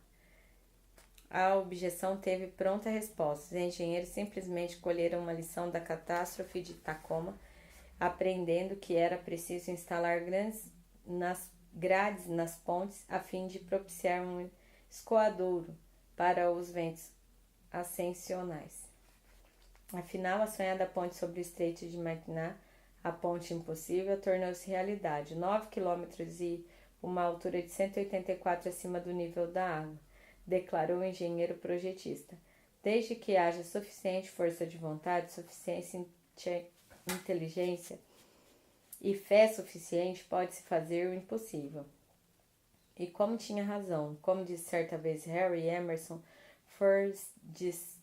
a objeção teve pronta resposta. Os engenheiros simplesmente colheram uma lição da catástrofe de Tacoma, aprendendo que era preciso instalar grades nas pontes a fim de propiciar um escoadouro para os ventos ascensionais. Afinal, a sonhada ponte sobre o Estreito de Mackinac, a ponte impossível, tornou-se realidade, 9 quilômetros e uma altura de 184 acima do nível da água, declarou o engenheiro projetista. Desde que haja suficiente força de vontade, suficiente inteligência e fé suficiente, pode-se fazer o impossível. E como tinha razão, como disse certa vez Harry Emerson Fordice,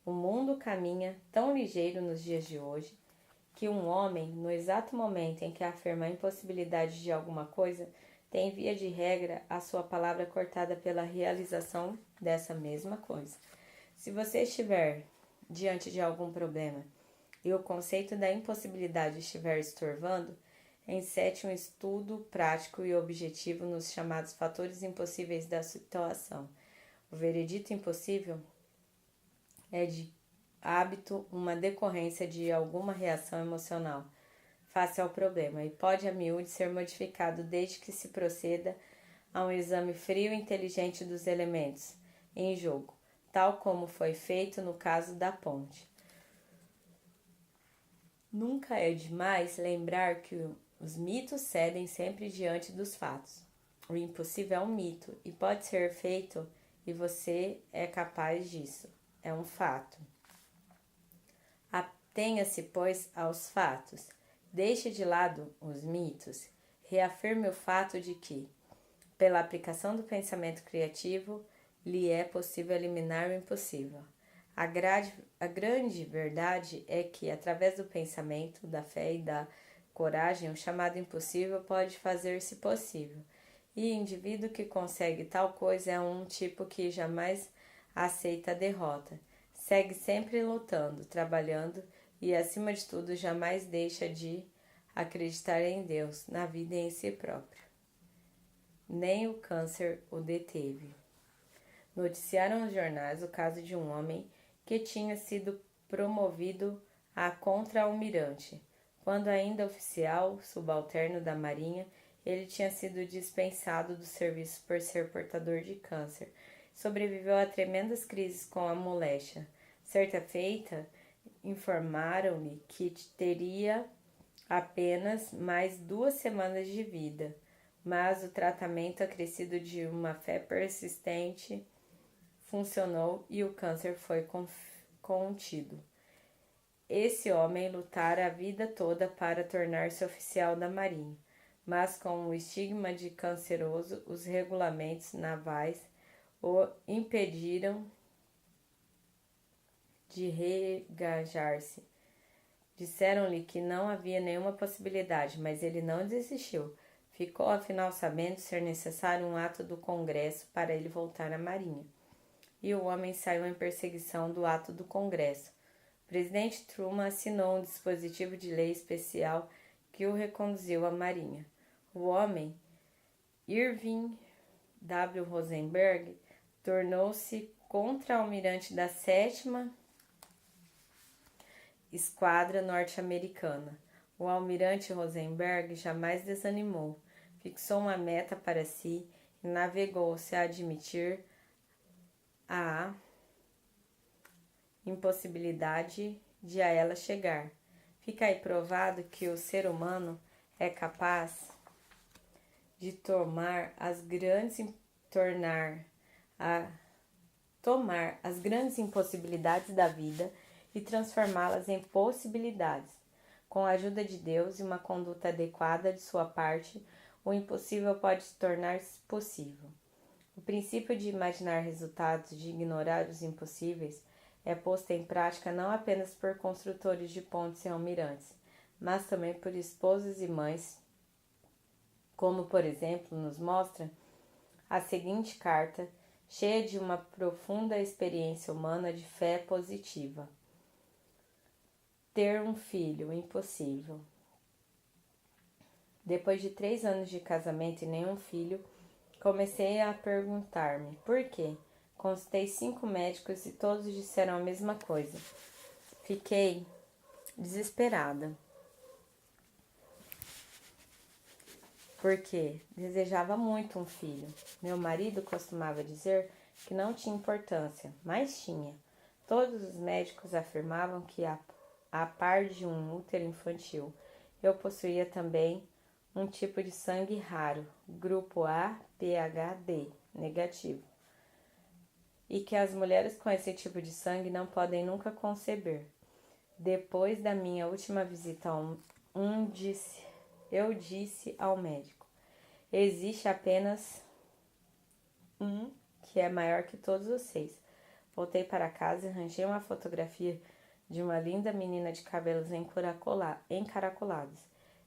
o mundo caminha tão ligeiro nos dias de hoje que um homem, no exato momento em que afirma a impossibilidade de alguma coisa, tem via de regra a sua palavra cortada pela realização dessa mesma coisa. Se você estiver diante de algum problema e o conceito da impossibilidade estiver estorvando, encete um estudo prático e objetivo nos chamados fatores impossíveis da situação. O veredito impossível é de hábito uma decorrência de alguma reação emocional face ao problema e pode a miúde ser modificado desde que se proceda a um exame frio e inteligente dos elementos em jogo, tal como foi feito no caso da ponte. Nunca é demais lembrar que os mitos cedem sempre diante dos fatos. O impossível é um mito e pode ser feito e você é capaz disso. É um fato. Atenha-se, pois, aos fatos. Deixe de lado os mitos. Reafirme o fato de que, pela aplicação do pensamento criativo, lhe é possível eliminar o impossível. A grande verdade é que, através do pensamento, da fé e da coragem, o chamado impossível pode fazer-se possível. E o indivíduo que consegue tal coisa é um tipo que jamais aceita a derrota. Segue sempre lutando, trabalhando e, acima de tudo, jamais deixa de acreditar em Deus, na vida e em si próprio. Nem o câncer o deteve. Noticiaram os jornais o caso de um homem que tinha sido promovido a contra-almirante. Quando ainda oficial subalterno da Marinha, ele tinha sido dispensado do serviço por ser portador de câncer. Sobreviveu a tremendas crises com a moléstia. Certa feita, informaram-lhe que teria apenas mais 2 semanas de vida, mas o tratamento acrescido de uma fé persistente funcionou e o câncer foi contido. Esse homem lutara a vida toda para tornar-se oficial da Marinha, mas com o estigma de canceroso, os regulamentos navais o impediram de regajar-se. Disseram-lhe que não havia nenhuma possibilidade, mas ele não desistiu. Ficou afinal sabendo ser necessário um ato do Congresso para ele voltar à Marinha. E o homem saiu em perseguição do ato do Congresso. O presidente Truman assinou um dispositivo de lei especial que o reconduziu à Marinha. O homem, Irving W. Rosenberg, tornou-se contra-almirante da 7ª Esquadra Norte-Americana. O almirante Rosenberg jamais desanimou, fixou uma meta para si e navegou-se a admitir a impossibilidade de a ela chegar. Fica aí provado que o ser humano é capaz de tomar as grandes impossibilidades da vida e transformá-las em possibilidades. Com a ajuda de Deus e uma conduta adequada de sua parte, o impossível pode se tornar possível. O princípio de imaginar resultados, de ignorar os impossíveis, é posto em prática não apenas por construtores de pontes e almirantes, mas também por esposas e mães, como, por exemplo, nos mostra a seguinte carta, cheia de uma profunda experiência humana de fé positiva. Ter um filho, impossível. Depois de 3 anos de casamento e nenhum filho, comecei a perguntar-me por quê. Consultei 5 médicos e todos disseram a mesma coisa. Fiquei desesperada, porque desejava muito um filho. Meu marido costumava dizer que não tinha importância, mas tinha. Todos os médicos afirmavam que, a par de um útero infantil, eu possuía também um tipo de sangue raro, grupo A, PhD, negativo, e que as mulheres com esse tipo de sangue não podem nunca conceber. Depois da minha última visita eu disse ao médico, existe apenas um que é maior que todos os 6. Voltei para casa e arranjei uma fotografia de uma linda menina de cabelos encaracolados.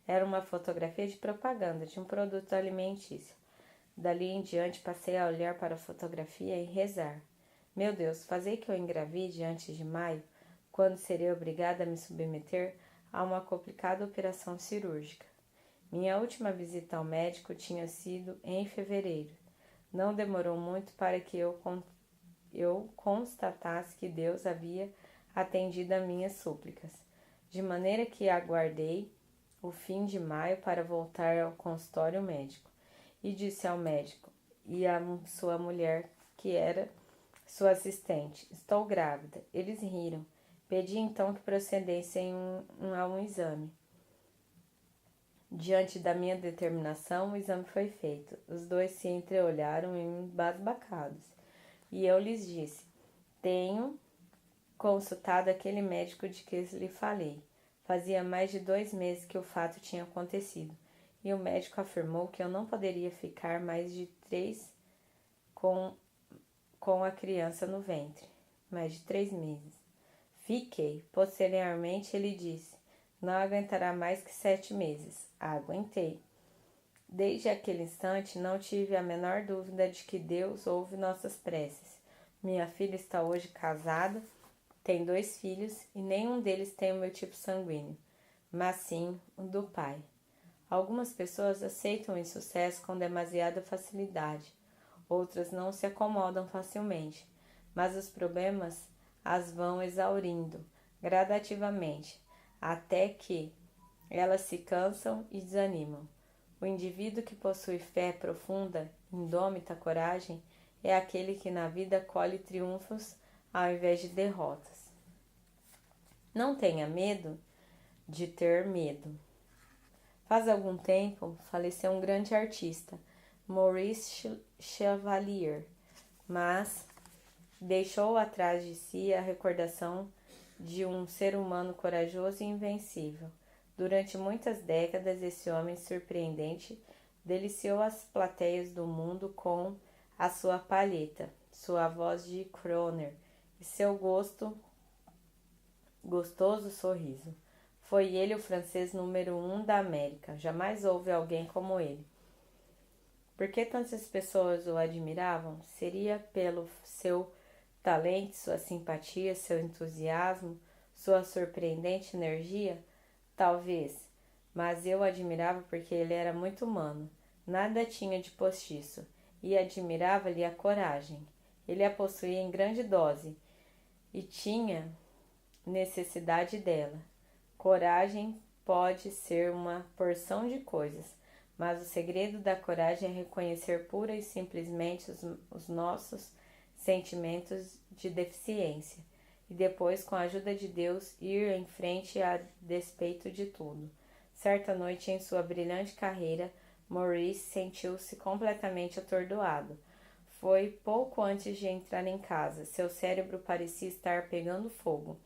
Era uma fotografia de propaganda de um produto alimentício. Dali em diante passei a olhar para a fotografia e rezar. Meu Deus, fazei que eu engravide antes de maio, quando serei obrigada a me submeter a uma complicada operação cirúrgica. Minha última visita ao médico tinha sido em fevereiro. Não demorou muito para que eu constatasse que Deus havia atendido a minhas súplicas, de maneira que aguardei o fim de maio para voltar ao consultório médico, e disse ao médico e à sua mulher, que era sua assistente, estou grávida. Eles riram. Pedi então que procedessem a um exame. Diante da minha determinação, o exame foi feito. Os dois se entreolharam embasbacados, e eu lhes disse, tenho consultado aquele médico de que lhe falei. Fazia mais de 2 meses que o fato tinha acontecido, e o médico afirmou que eu não poderia ficar mais de 3 com a criança no ventre. Mais de 3 meses. Fiquei. Posteriormente ele disse, não aguentará mais que 7 meses. Aguentei. Desde aquele instante não tive a menor dúvida de que Deus ouve nossas preces. Minha filha está hoje casada, tem 2 filhos e nenhum deles tem o meu tipo sanguíneo, mas sim o do pai. Algumas pessoas aceitam o insucesso com demasiada facilidade, outras não se acomodam facilmente, mas os problemas as vão exaurindo, gradativamente, até que elas se cansam e desanimam. O indivíduo que possui fé profunda, indômita coragem, é aquele que na vida colhe triunfos ao invés de derrotas. Não tenha medo de ter medo. Faz algum tempo faleceu um grande artista, Maurice Chevalier, mas deixou atrás de si a recordação de um ser humano corajoso e invencível. Durante muitas décadas, esse homem surpreendente deliciou as plateias do mundo com a sua palheta, sua voz de crooner e seu gostoso sorriso. Foi ele o francês número 1 da América. Jamais houve alguém como ele. Por que tantas pessoas o admiravam? Seria pelo seu talento, sua simpatia, seu entusiasmo, sua surpreendente energia? Talvez, mas eu o admirava porque ele era muito humano. Nada tinha de postiço, e admirava-lhe a coragem. Ele a possuía em grande dose e tinha necessidade dela. Coragem pode ser uma porção de coisas, mas o segredo da coragem é reconhecer pura e simplesmente os nossos sentimentos de deficiência e depois, com a ajuda de Deus, ir em frente a despeito de tudo. Certa noite em sua brilhante carreira, Maurice sentiu-se completamente atordoado. Foi pouco antes de entrar em casa. Seu cérebro parecia estar pegando fogo.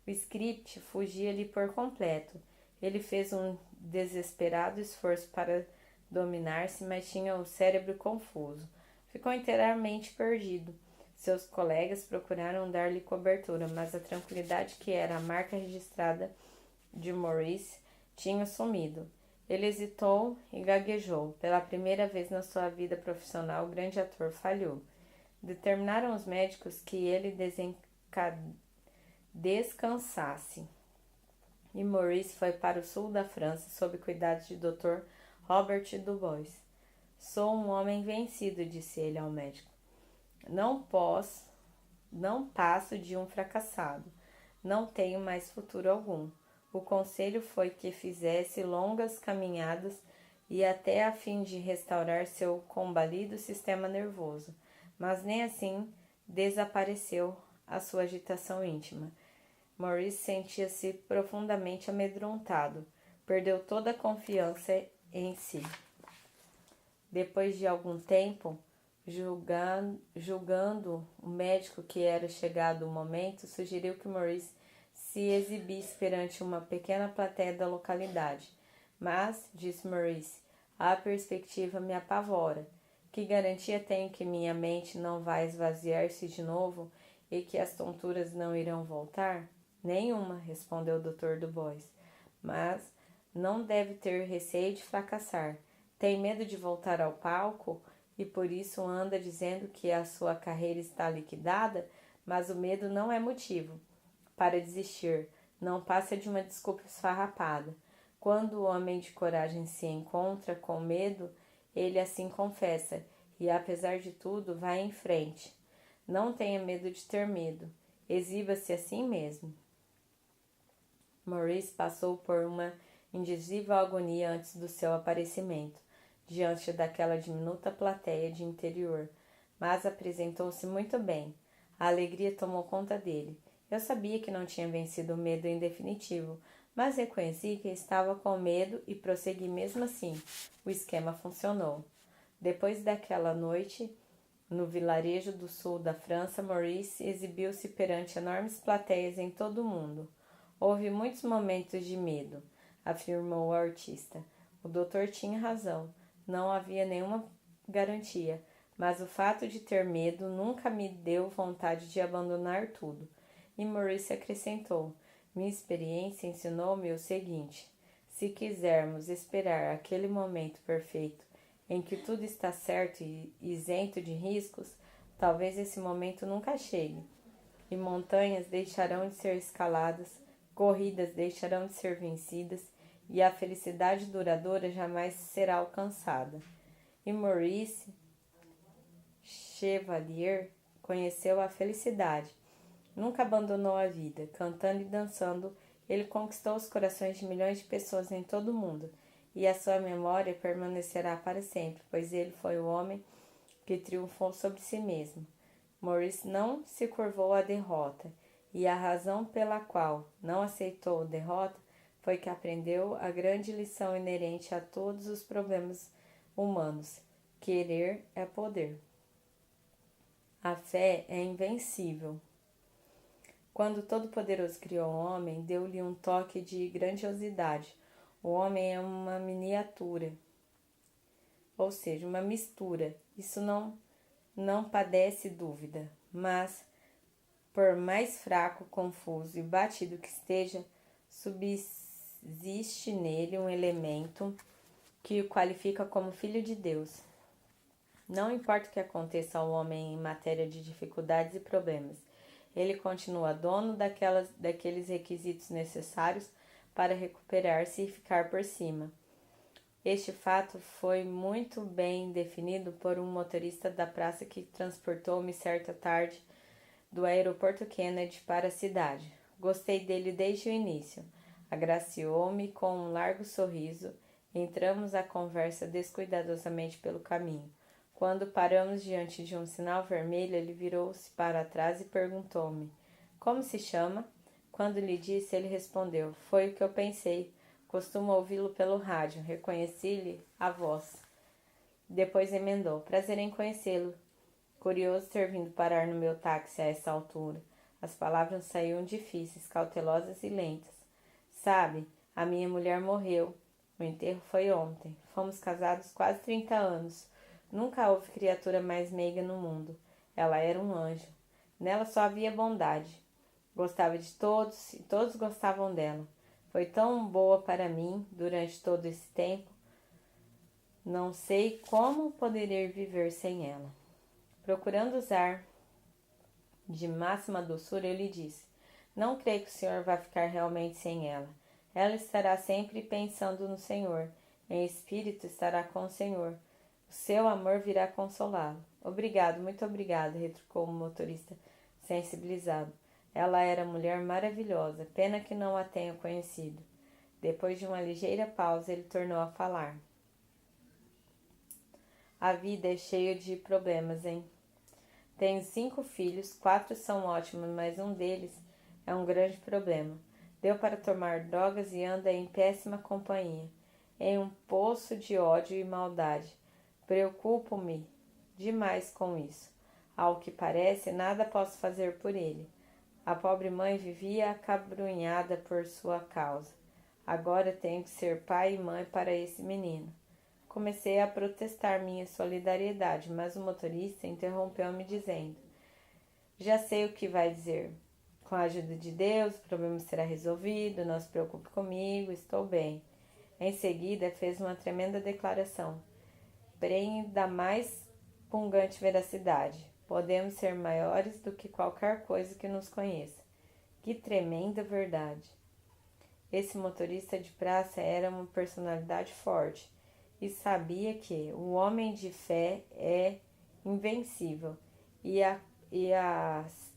O script fugia-lhe por completo. Ele fez um desesperado esforço para dominar-se, mas tinha o cérebro confuso. Ficou inteiramente perdido. Seus colegas procuraram dar-lhe cobertura, mas a tranquilidade que era a marca registrada de Maurice tinha sumido. Ele hesitou e gaguejou. Pela primeira vez na sua vida profissional, o grande ator falhou. Determinaram os médicos que ele descansasse. E Maurice foi para o sul da França sob cuidados de Dr. Robert Dubois. Sou um homem vencido, disse ele ao médico. Não passo de um fracassado. Não tenho mais futuro algum. O conselho foi que fizesse longas caminhadas e até a fim de restaurar seu combalido sistema nervoso. Mas nem assim desapareceu a sua agitação íntima. Maurice sentia-se profundamente amedrontado. Perdeu toda a confiança em si. Depois de algum tempo, julgando o médico que era chegado o momento, sugeriu que Maurice se exibisse perante uma pequena plateia da localidade. Mas, disse Maurice, a perspectiva me apavora. Que garantia tenho que minha mente não vai esvaziar-se de novo e que as tonturas não irão voltar? Nenhuma, respondeu o Dr. Dubois. Mas não deve ter receio de fracassar. Tem medo de voltar ao palco e por isso anda dizendo que a sua carreira está liquidada, mas o medo não é motivo para desistir. Não passa de uma desculpa esfarrapada. Quando o homem de coragem se encontra com medo, ele assim confessa e, apesar de tudo, vai em frente. Não tenha medo de ter medo. Exiba-se assim mesmo. Maurice passou por uma indizível agonia antes do seu aparecimento, diante daquela diminuta plateia de interior, mas apresentou-se muito bem. A alegria tomou conta dele. Eu sabia que não tinha vencido o medo em definitivo, mas reconheci que estava com medo e prossegui mesmo assim. O esquema funcionou. Depois daquela noite, no vilarejo do sul da França, Maurice exibiu-se perante enormes plateias em todo o mundo. Houve muitos momentos de medo, afirmou o artista. O doutor tinha razão. Não havia nenhuma garantia, mas o fato de ter medo nunca me deu vontade de abandonar tudo. E Maurice acrescentou, minha experiência ensinou-me o seguinte, se quisermos esperar aquele momento perfeito em que tudo está certo e isento de riscos, talvez esse momento nunca chegue, e montanhas deixarão de ser escaladas, corridas deixarão de ser vencidas, e a felicidade duradoura jamais será alcançada. E Maurice Chevalier conheceu a felicidade, Nunca abandonou a vida. Cantando e dançando, ele conquistou os corações de milhões de pessoas em todo o mundo, e a sua memória permanecerá para sempre, pois ele foi o homem que triunfou sobre si mesmo. Maurice não se curvou à derrota, e a razão pela qual não aceitou a derrota foi que aprendeu a grande lição inerente a todos os problemas humanos: querer é poder. A fé é invencível. Quando o Todo-Poderoso criou o homem, deu-lhe um toque de grandiosidade. O homem é uma miniatura, ou seja, uma mistura. Isso não padece dúvida, mas, por mais fraco, confuso e batido que esteja, subsiste nele um elemento que o qualifica como filho de Deus. Não importa o que aconteça ao homem em matéria de dificuldades e problemas, ele continua dono daqueles requisitos necessários para recuperar-se e ficar por cima. Este fato foi muito bem definido por um motorista da praça que transportou-me certa tarde do aeroporto Kennedy para a cidade. Gostei dele desde o início. Agraciou-me com um largo sorriso. Entramos a conversa descuidadosamente pelo caminho. Quando paramos diante de um sinal vermelho, ele virou-se para trás e perguntou-me: "Como se chama?" Quando lhe disse, ele respondeu: "Foi o que eu pensei. Costumo ouvi-lo pelo rádio." Reconheci-lhe a voz. Depois emendou: "Prazer em conhecê-lo. Curioso ter vindo parar no meu táxi a essa altura." As palavras saíam difíceis, cautelosas e lentas. "Sabe, a minha mulher morreu. O enterro foi ontem. Fomos casados quase 30 anos. Nunca houve criatura mais meiga no mundo. Ela era um anjo. Nela só havia bondade. Gostava de todos e todos gostavam dela. Foi tão boa para mim durante todo esse tempo. Não sei como poderia viver sem ela." Procurando usar de máxima doçura, eu lhe disse: "Não creio que o senhor vá ficar realmente sem ela. Ela estará sempre pensando no senhor. Em espírito estará com o senhor. O seu amor virá consolá-lo." "Obrigado, muito obrigado", retrucou o motorista, sensibilizado. "Ela era mulher maravilhosa. Pena que não a tenha conhecido." Depois de uma ligeira pausa, ele tornou a falar: "A vida é cheia de problemas, hein? Tenho 5 filhos, 4 são ótimos, mas um deles é um grande problema. Deu para tomar drogas e anda em péssima companhia, em um poço de ódio e maldade. Preocupo-me demais com isso. Ao que parece, nada posso fazer por ele. A pobre mãe vivia acabrunhada por sua causa. Agora tenho que ser pai e mãe para esse menino." Comecei a protestar minha solidariedade, mas o motorista interrompeu-me dizendo: "Já sei o que vai dizer. Com a ajuda de Deus, o problema será resolvido, não se preocupe comigo, estou bem." Em seguida, fez uma tremenda declaração, prenhe da mais pungante veracidade: "Podemos ser maiores do que qualquer coisa que nos conheça." Que tremenda verdade! Esse motorista de praça era uma personalidade forte e sabia que o homem de fé é invencível,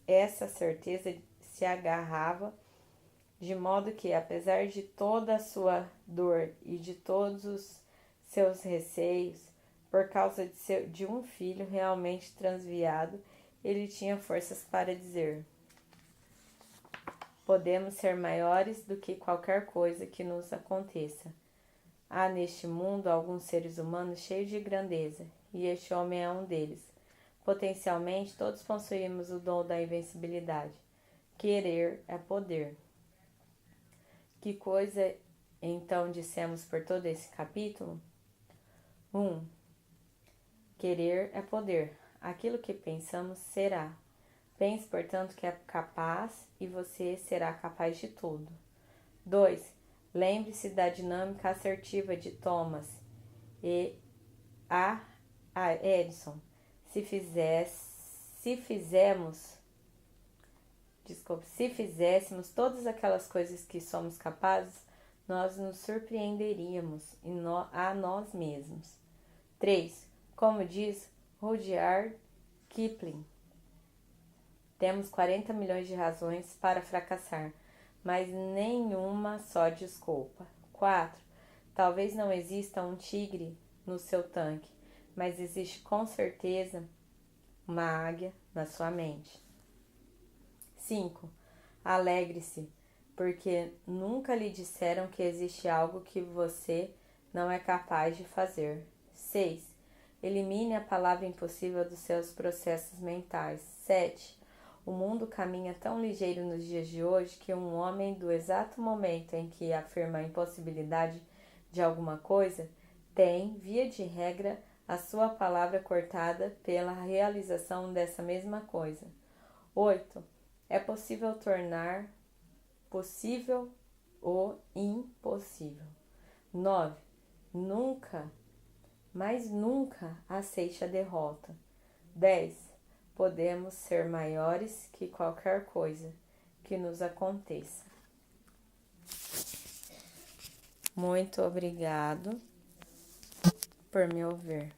essa certeza se agarrava de modo que, apesar de toda a sua dor e de todos os seus receios, por causa de um filho realmente transviado, ele tinha forças para dizer: "Podemos ser maiores do que qualquer coisa que nos aconteça." Há neste mundo alguns seres humanos cheios de grandeza, e este homem é um deles. Potencialmente, todos possuímos o dom da invencibilidade. Querer é poder. Que coisa, então, dissemos por todo esse capítulo? 1. Querer é poder. Aquilo que pensamos será. Pense, portanto, que é capaz e você será capaz de tudo. 2. Lembre-se da dinâmica assertiva de Thomas e a Edison. Se fizéssemos todas aquelas coisas que somos capazes, nós nos surpreenderíamos a nós mesmos. 3. Como diz Rudyard Kipling, Temos 40 milhões de razões para fracassar, mas nenhuma só desculpa. 4. Talvez não exista um tigre no seu tanque, mas existe com certeza uma águia na sua mente. 5. Alegre-se, porque nunca lhe disseram que existe algo que você não é capaz de fazer. 6. Elimine a palavra impossível dos seus processos mentais. 7. O mundo caminha tão ligeiro nos dias de hoje que um homem, do exato momento em que afirma a impossibilidade de alguma coisa, tem, via de regra, a sua palavra cortada pela realização dessa mesma coisa. 8. É possível tornar possível o impossível. 9. Nunca, mas nunca aceite a derrota. 10. Podemos ser maiores que qualquer coisa que nos aconteça. Muito obrigado por me ouvir.